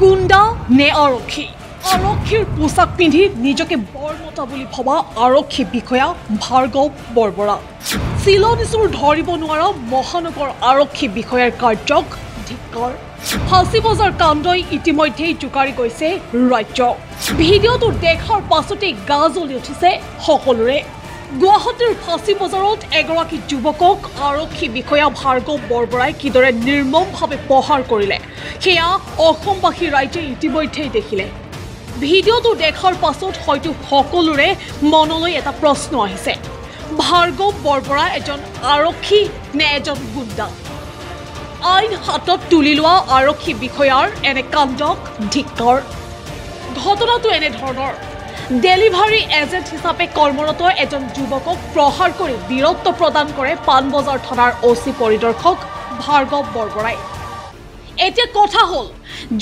গুণ্ডা নে আৰক্ষী আৰক্ষীৰ পোছাক পিন্ধি নিজকে বৰমতা বুলি ভবা আৰক্ষী বিষয়া ভাৰ্গৱ বৰবৰা চিলনিচুৰ ধৰিব নোৱাৰা মহানগৰ আৰক্ষী বিষয়াৰ কাৰ্যক ধিক্কাৰ ফাঁচী বজাৰ কাণ্ডই ইতিমধ্যেই জোকাৰি গৈছে ৰাজ্যক ভিডিঅ'টো দেখাৰ পাছতেই গা জ্বলি উঠিছে সকলোৰে গুৱাহাটীৰ ফাঁচী বজাৰত এগৰাকী যুৱকক আৰক্ষী বিষয়া ভাৰ্গৱ বৰবৰাই কিদৰে নিৰ্মমভাৱে প্ৰহাৰ কৰিলে সেয়া অসমবাসী ৰাইজে ইতিমধ্যেই দেখিলে ভিডিঅ'টো দেখাৰ পাছত হয়তো সকলোৰে মনলৈ এটা প্ৰশ্ন আহিছে ভাৰ্গৱ বৰবৰা এজন আৰক্ষী নে এজন গুণ্ডা আইন হাতত তুলি লোৱা আৰক্ষী বিষয়াৰ এনে কাণ্ডক ধিক্কাৰ ঘটনাটো এনেধৰণৰ ডেলিভাৰী এজেণ্ট হিচাপে কৰ্মৰত এজন যুৱকক প্ৰহাৰ কৰি বীৰত্ব প্ৰদান কৰে পাণবজাৰ থানাৰ OC পৰিদৰ্শক ভাৰ্গৱ বৰবৰাই এতিয়া কথা হ'ল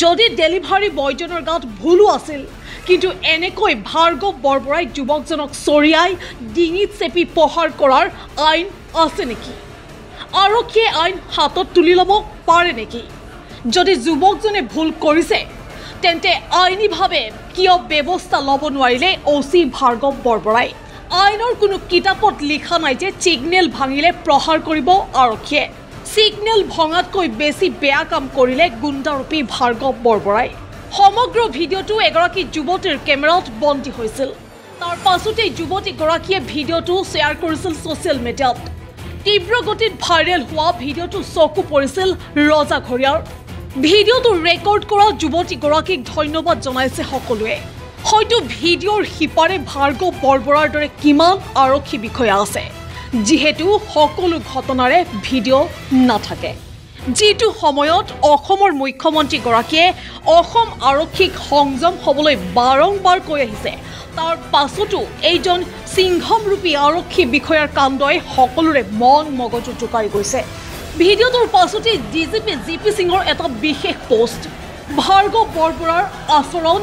যদি ডেলিভাৰী বয়জনৰ গাত ভুলো আছিল কিন্তু এনেকৈ ভাৰ্গৱ বৰবৰাই যুৱকজনক চৰিয়াই ডিঙিত চেপি প্ৰহাৰ কৰাৰ আইন আছে নেকি আৰক্ষীয়ে আইন হাতত তুলি ল'ব পাৰে নেকি যদি যুৱকজনে ভুল কৰিছে তেন্তে আইনীভাৱে কিয় ব্যৱস্থা ল'ব নোৱাৰিলে OC ভাৰ্গৱ বৰবৰাই আইনৰ কোনো কিতাপত লিখা নাই যে ছিগনেল ভাঙিলে প্ৰহাৰ কৰিব আৰক্ষীয়ে ছিগনেল ভঙাতকৈ বেছি বেয়া কাম কৰিলে গুণ্ডাৰূপী ভাৰ্গৱ বৰবৰাই সমগ্ৰ ভিডিঅ'টো এগৰাকী যুৱতীৰ কেমেৰাত বন্দী হৈছিল তাৰ পাছতেই যুৱতীগৰাকীয়ে ভিডিঅ'টো শ্বেয়াৰ কৰিছিল ছ'চিয়েল মিডিয়াত তীব্ৰ গতিত ভাইৰেল হোৱা ভিডিঅ'টো চকু পৰিছিল ৰজা ঘৰিয়াৰ ভিডিঅ'টো ৰেকৰ্ড কৰা যুৱতীগৰাকীক ধন্যবাদ জনাইছে সকলোৱে হয়তো ভিডিঅ'ৰ সিপাৰে ভাৰ্গৱ বৰবৰাৰ দৰে কিমান আৰক্ষী বিষয়া আছে যিহেতু সকলো ঘটনাৰে ভিডিঅ' নাথাকে যিটো সময়ত অসমৰ মুখ্যমন্ত্ৰীগৰাকীয়ে অসম আৰক্ষীক সংযম হ'বলৈ বাৰংবাৰ কৈ আহিছে তাৰ পাছতো এইজন সিংহমৰূপী আৰক্ষী বিষয়াৰ কাণ্ডই সকলোৰে মন মগজু জোকাৰি গৈছে ভিডিঅ'টোৰ পাছতে ডিজিপি জিপি সিঙৰ এটা বিশেষ পোষ্ট ভাৰ্গৱ বৰবৰাৰ আচৰণ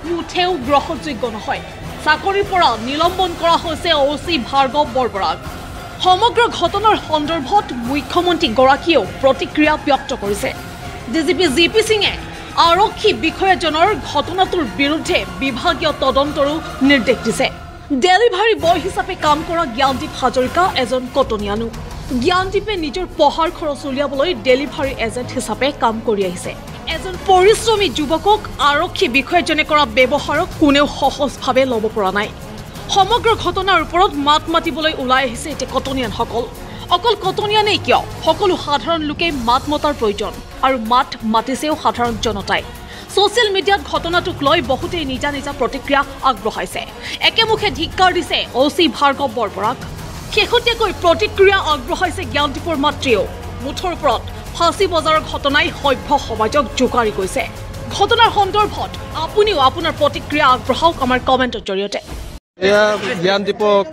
মুঠেও গ্ৰহণযোগ্য নহয় চাকৰিৰ পৰা নিলম্বন কৰা হৈছে OC ভাৰ্গৱ বৰবৰাক সমগ্ৰ ঘটনাৰ সন্দৰ্ভত মুখ্যমন্ত্ৰীগৰাকীয়েও প্ৰতিক্ৰিয়া ব্যক্ত কৰিছে ডিজিপি জিপি সিঙে আৰক্ষী বিষয়াজনৰ ঘটনাটোৰ বিৰুদ্ধে বিভাগীয় তদন্তৰো নিৰ্দেশ দিছে ডেলিভাৰী বয় হিচাপে কাম কৰা জ্ঞানদীপ হাজৰিকা এজন কটনীয়ানো জ্ঞানদীপে নিজৰ পঢ়াৰ খৰচ উলিয়াবলৈ ডেলিভাৰী এজেণ্ট হিচাপে কাম কৰি আহিছে এজন পৰিশ্ৰমী যুৱকক আৰক্ষী বিষয়াজনে কৰা ব্যৱহাৰক কোনেও সহজভাৱে ল'ব পৰা নাই সমগ্ৰ ঘটনাৰ ওপৰত মাত মাতিবলৈ ওলাই আহিছে এতিয়া কটনীয়ানসকল অকল কটনীয়ানেই কিয় সকলো সাধাৰণ লোকে মাত মতাৰ প্ৰয়োজন আৰু মাত মাতিছেও সাধাৰণ জনতাই ছ'চিয়েল মিডিয়াত ঘটনাটোক লৈ বহুতেই নিজা নিজা প্ৰতিক্ৰিয়া আগবঢ়াইছে একেমুখে ধিক্কাৰ দিছে OC ভাৰ্গৱ বৰবৰাক শেহতীয়াকৈ প্ৰতিক্ৰিয়া আগবঢ়াইছে জ্ঞানদীপৰ মাতৃয়েও মুঠৰ ওপৰত ফাঁচী বজাৰৰ ঘটনাই সভ্য সমাজক জোকাৰি গৈছে ঘটনাৰ সন্দৰ্ভত আপুনিও আপোনাৰ প্ৰতিক্ৰিয়া আগবঢ়াওক আমাৰ কমেণ্টৰ জৰিয়তে জ্ঞানদীপক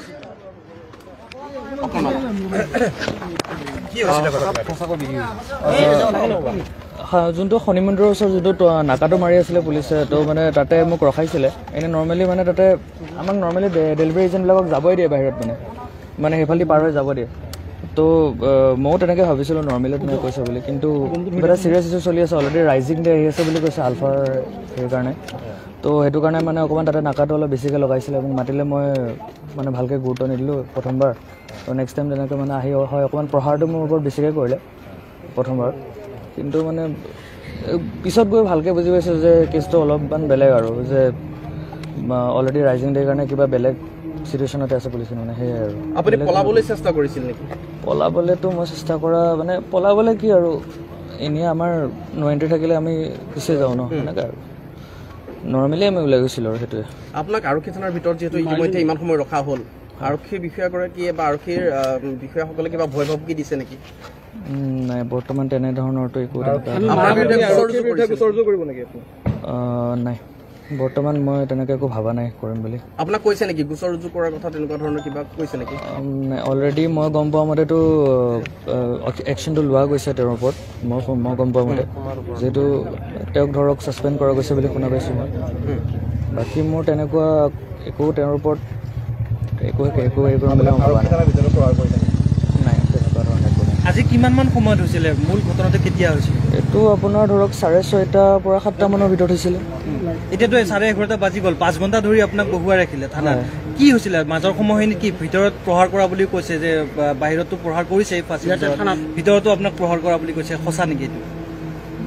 যোনটো শনি মন্দিৰৰ ওচৰত যোনটো নাকাটো মাৰি আছিলে পুলিচে তো মানে তাতে মোক ৰখাইছিলে এনেই নৰ্মেলি মানে তাতে আমাক নৰ্মেলি ডেলিভাৰী এজেণ্টবিলাকক যাবই দিয়ে বাহিৰত মানে সেইফালেদি পাৰ হৈ যাব দিয়ে তো ময়ো তেনেকৈ ভাবিছিলোঁ নৰ্মেলি তুমি কৈছে বুলি কিন্তু এটা চিৰিয়াছ ইছ্যু চলি আছে অলৰেডি ৰাইজিং ডে আহি আছে বুলি কৈছে আলফাৰ সেইকাৰণে তো সেইটো কাৰণে মানে অকণমান তাতে নাকাটো অলপ বেছিকৈ লগাইছিলে এবং মাতিলে মই মানে ভালকৈ গুৰুত্ব নিদিলোঁ প্ৰথমবাৰ তো নেক্সট টাইম তেনেকৈ মানে আহি হয় অকণমান প্ৰহাৰটো মোৰ ওপৰত বেছিকৈ কৰিলে প্ৰথমবাৰ কিন্তু মানে পিছত গৈ ভালকৈ বুজি পাইছোঁ যে কেছটো অলপমান বেলেগ আৰু যে অলৰেডি ৰাইজিং ডেৰ কাৰণে কিবা বেলেগ চিটুৱেশ্যনতে আছে পুলিচ মানে সেয়াই আৰু আপুনি পলাবলৈ চেষ্টা কৰিছিল নেকি পলাবলৈতো মই চেষ্টা কৰা মানে পলাবলৈ কি আৰু এনেই আমাৰ নো এণ্ট্ৰি থাকিলে আমি গুচি যাওঁ ন সেনেকৈ আৰু নৰ্মেলি আমি ওলাই গৈছিলোঁ আৰু সেইটোৱে আপোনাক আৰক্ষী থানাৰ ভিতৰত যিহেতু ইতিমধ্যে ইমান সময় ৰখা হ'ল আৰক্ষী বিষয়াগৰাকীয়ে বা আৰক্ষীৰ বিষয়াসকলে কিবা ভয় ভাবুকি দিছে নেকি নাই বৰ্তমান তেনেধৰণৰতো একো নাই বৰ্তমান মই তেনেকৈ একো ভবা নাই কৰিম বুলি আপোনাক কৈছে নেকি গোচৰ ৰুজু কৰাৰ কথা তেনেকুৱা ধৰণৰ কিবা কৈছে নেকি অলৰেডি মই গম পোৱা মতেতো একশ্যনটো লোৱা গৈছে তেওঁৰ ওপৰত মই গম পোৱা মতে যিহেতু তেওঁক ধৰক ছাছপেণ্ড কৰা গৈছে বুলি শুনা পাইছোঁ মই বাকী মোৰ তেনেকুৱা একো তেওঁৰ ওপৰত একো নাই তেনেকুৱা ধৰণৰ একো নাই আজি কিমানমান সময়ত হৈছিলে মূল ঘটনাটো কেতিয়া হৈছিল তো আপোনাৰ ধৰক 6:30 পৰা 7টা মানৰ ভিতৰত হৈছিলে এতিয়াতো 11:30 বাজি গ'ল 5 ঘণ্টা ধৰি আপোনাক বহুৱাই ৰাখিলে থানাত কি হৈছিলে মাজৰ সময়খিনি কি ভিতৰত প্ৰহাৰ কৰা বুলি কৈছে যে বাহিৰতো প্ৰহাৰ কৰিছে ভিতৰতো আপোনাক প্ৰহাৰ কৰা বুলি কৈছে সঁচা নেকি এইটো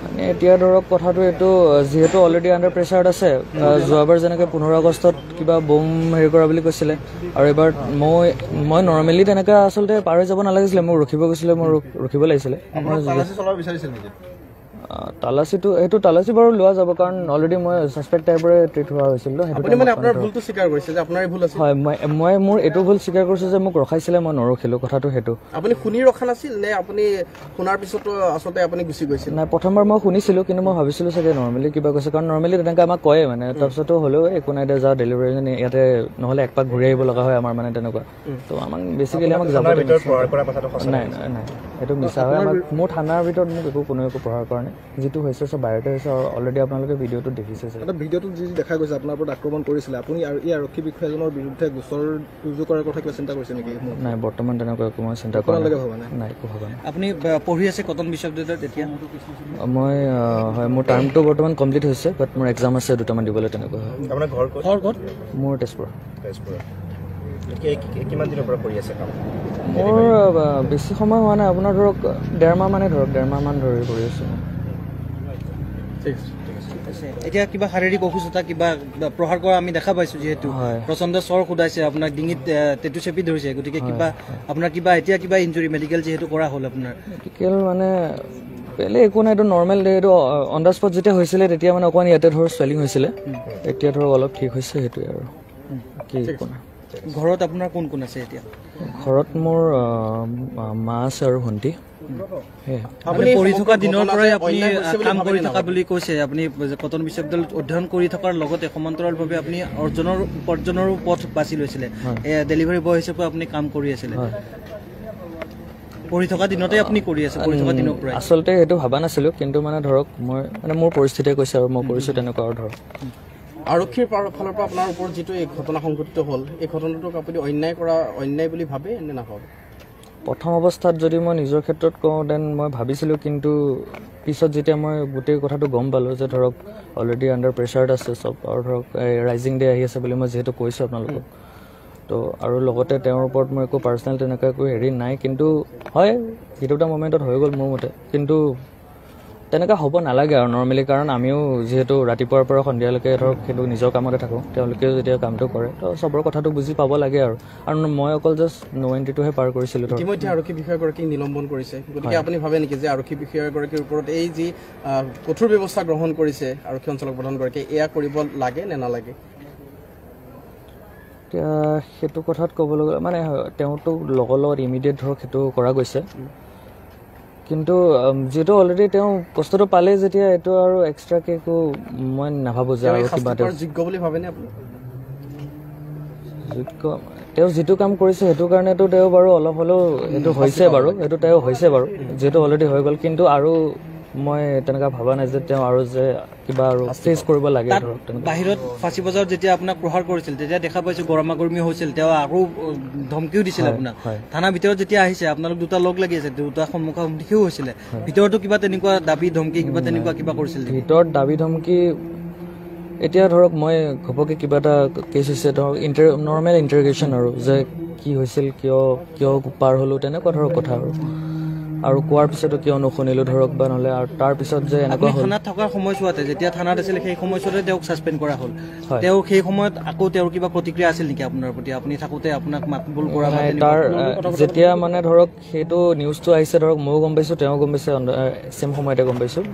মানে এতিয়া ধৰক কথাটো এইটো যিহেতু অলৰেডি আণ্ডাৰ প্ৰেছাৰত আছে যোৱাবাৰ যেনেকৈ 15 আগষ্টত কিবা বম হেৰি কৰা বুলি কৈছিলে আৰু এবাৰ মই নৰ্মেলি তেনেকৈ আচলতে পাৰ হৈ যাব নালাগিছিলে মোক ৰখিব গৈছিলে মই ৰখিব লাগিছিলে তালাচীটো এইটো তালাচী বাৰু লোৱা যাব কাৰণ অলৰেডি মই ছাছপেক্ট টাইপৰে ট্ৰিট হোৱা হৈছিল হয় মই মোৰ এইটো ভুল স্বীকাৰ কৰিছোঁ যে মোক ৰখাইছিলে মই নৰখিলোঁ কথাটো সেইটো আপুনি শুনি ৰখা নাছিল নে আপুনি শুনাৰ পিছতো আচলতে আপুনি গুচি গৈছিল নাই প্ৰথমবাৰ মই শুনিছিলোঁ কিন্তু মই ভাবিছিলোঁ চাগে নৰ্মেলি কিবা কৈছে কাৰণ নৰ্মেলি তেনেকৈ আমাক কয়ে মানে তাৰপিছতো হ'লেও একো নাই দে যা ডেলিভাৰী ইয়াতে নহ'লে এক পাক ঘূৰি আহিব লগা হয় আমাৰ মানে তেনেকুৱা তো আমাক বেছিকেলি আমাক যাব নাই নাই নাই সেইটো মিছা হয় আমাক মোৰ থানাৰ ভিতৰত মোক কোনেও একো প্ৰহাৰ কৰা নাই যিটো হৈছে চব বাহিৰতে হৈছে আৰু অলৰেডি আপোনালোকে ভিডিঅ'টো দেখিছে ভিডিঅ'টোত যি দেখা গৈছে আপোনাৰ ওপৰত আক্ৰমণ কৰিছিলে আপুনি আৰু এই আৰক্ষী বিষয়াজনৰ বিৰুদ্ধে গোচৰ ৰুজু কৰাৰ কথা কিবা চিন্তা কৰিছে নেকি নাই বৰ্তমান তেনেকুৱা একো মই চিন্তা কৰা নাই একো ভবা নাই আপুনি পঢ়ি আছে কটন বিশ্ববিদ্যালয়ত এতিয়া মই হয় মোৰ টাৰ্মটো বৰ্তমান কমপ্লিট হৈছে বাট মোৰ এক্সাম আছে দুটামান দিবলৈ তেনেকুৱা হয় আপোনাৰ ঘৰ ক'ত মোৰ তেজপুৰ কিমান দিনৰ পৰা কৰি আছে কাম মোৰ বেছি সময় হোৱা নাই আপোনাৰ ধৰক 1.5 মাহ মানে ধৰক 1.5 মাহমান ধৰি কৰি আছোঁ এতিয়া কিবা শাৰীৰিক অসুস্থতা কিবা প্ৰহাৰ কৰা আমি দেখা পাইছো যিহেতু প্ৰচণ্ড চৰ সোধাইছে আপোনাক ডিঙিত টেটু চেপি ধৰিছে গতিকে কিবা আপোনাৰ কিবা এতিয়া কিবা ইঞ্জুৰি মেডিকেল যিহেতু কৰা হ'ল আপোনাৰ মেডিকেল মানে বেলেগ একো নাই এইটো নৰ্মেল এইটো অন দ্য স্পট যেতিয়া হৈছিলে তেতিয়া মানে অকণমান ইয়াতে ধৰক চুৱেলিং হৈছিলে এতিয়া ধৰক অলপ ঠিক হৈছে সেইটোৱে আৰু কি একো নাই ঘৰত আপোনাৰ কোন কোন আছে এতিয়া ঘৰত মোৰ মা আছে আৰু ভণ্টি আপুনি পঢ়ি থকা দিনৰ পৰাই আপুনি কাম কৰি থকা বুলি কৈছে আপুনি কটন বিশ্ববিদ্যালয়ত অধ্যয়ন কৰি থকাৰ লগতে সমান্তৰালভাৱে আপুনি উপাৰ্জনৰো পথ বাছি লৈছিলে ডেলিভাৰী বয় হিচাপে আপুনি কাম কৰি আছিলে পঢ়ি থকা দিনতে আপুনি কৰি আছে পঢ়ি থকা দিনৰ পৰাই আচলতে সেইটো ভবা নাছিলোঁ কিন্তু মানে ধৰক মই মানে মোৰ পৰিস্থিতিয়ে কৈছে আৰু মই কৰিছোঁ তেনেকুৱা আৰু ধৰক আৰক্ষীৰ ফালৰ পৰা আপোনাৰ ওপৰত যিটো এই ঘটনা সংঘটিত হ'ল এই ঘটনাটোক আপুনি অন্যায় বুলি ভাবে নে নাভাবে প্ৰথম অৱস্থাত যদি মই নিজৰ ক্ষেত্ৰত কওঁ দেন মই ভাবিছিলোঁ কিন্তু পিছত যেতিয়া মই গোটেই কথাটো গম পালোঁ যে ধৰক অলৰেডি আণ্ডাৰ প্ৰেছাৰত আছে চব আৰু ধৰক ৰাইজিং ডে আহি আছে বুলি মই যিহেতু কৈছোঁ আপোনালোকক তো আৰু লগতে তেওঁৰ ওপৰত মোৰ একো পাৰ্চনেল তেনেকুৱা একো হেৰি নাই কিন্তু হয় সেইটো এটা মমেণ্টত হৈ গ'ল মোৰ মতে কিন্তু তেনেকুৱা হ'ব নালাগে আৰু নৰ্মেলি কাৰণ আমিও যিহেতু ৰাতিপুৱাৰ পৰা সন্ধিয়ালৈকে ধৰক সেইটো নিজৰ কামতে থাকোঁ তেওঁলোকেও যেতিয়া কামটো কৰে তো চবৰ কথাটো বুজি পাব লাগে আৰু মই অকল জাষ্ট নো এণ্ট্ৰিটোহে পাৰ কৰিছিলোঁ ইতিমধ্যে আৰক্ষী বিষয়াগৰাকীক নিলম্বন কৰিছে গতিকে আপুনি ভাবে নেকি যে আৰক্ষী বিষয়াগৰাকীৰ ওপৰত এই যি কঠোৰ ব্যৱস্থা গ্ৰহণ কৰিছে আৰক্ষী অঞ্চলক প্ৰধানগৰাকীয়ে এয়া কৰিব লাগে নে নালাগে এতিয়া সেইটো কথাত ক'বলৈ গ'লে মানে তেওঁতো লগৰ লগত ইমিডিয়েট ধৰক সেইটো কৰা গৈছে কিন্তু যিহেতু অলৰেডি তেওঁ বস্তুটো পালে যেতিয়া এইটো আৰু এক্সট্ৰাকে একো মই নাভাবোঁ যে আৰু কিবা যোগ্য বুলি ভাবেনে আপুনি যোগ্য তেওঁ যিটো কাম কৰিছে সেইটো কাৰণেতো তেওঁ বাৰু অলপ হ'লেও এইটো হৈছে বাৰু এইটো তেওঁ হৈছে বাৰু যিহেতু অলৰেডি হৈ গ'ল কিন্তু আৰু মই তেনেকুৱা ভবা নাই যে তেওঁ আৰু যে কিবা আৰু ফেচ কৰিব লাগে ধৰক বাহিৰত ফাঁচী বজাৰত যেতিয়া আপোনাক প্ৰহাৰ কৰিছিল তেতিয়া দেখা পাইছোঁ গৰমাগৰমি হৈছিল তেওঁ আৰু ধমকিও দিছিল আপোনাক থানাৰ ভিতৰত যেতিয়া আহিছে আপোনালোক দুটা লগ লাগি আছে দুটা সন্মুখাসন্মুখীও হৈছিলে ভিতৰতো কিবা তেনেকুৱা দাবী ধমকি কিবা কৰিছিল ভিতৰত দাবী ধমকি এতিয়া ধৰক মই ঘপকৈ কিবা এটা কেছ হৈছে ধৰক নৰ্মেল ইণ্টাৰগেশ্যন আৰু যে কি হৈছিল কিয় পাৰ হ'লোঁ তেনেকুৱা ধৰক কথা আৰু কোৱাৰ পিছতো কিয় নুশুনিলোঁ ধৰক বা নহ'লে আৰু তাৰপিছত যে এনেকুৱা থানাত থকাৰ সময়ছোৱাতে যেতিয়া থানাত আছিলে সেই সময়ছোৱাতে তেওঁক ছাছপেণ্ড কৰা হ'ল তেওঁ সেই সময়ত আকৌ তেওঁৰ কিবা প্ৰতিক্ৰিয়া আছিল নেকি আপোনাৰ প্ৰতি আপুনি থাকোঁতে আপোনাক মাতবোল কৰা তাৰ যেতিয়া মানে ধৰক সেইটো নিউজটো আহিছে ধৰক ময়ো গম পাইছোঁ তেওঁ গম পাইছে ছেম সময়তে গম পাইছোঁ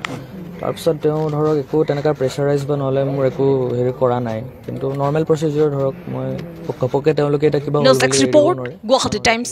তাৰপিছত তেওঁ ধৰক একো তেনেকুৱা প্ৰেছাৰাইজ বা নহ'লে মোৰ একো হেৰি কৰা নাই কিন্তু নৰ্মেল প্ৰচিডিউৰ ধৰক মই ঘপককৈ তেওঁলোকে এতিয়া কিবা গুৱাহাটী টাইমছ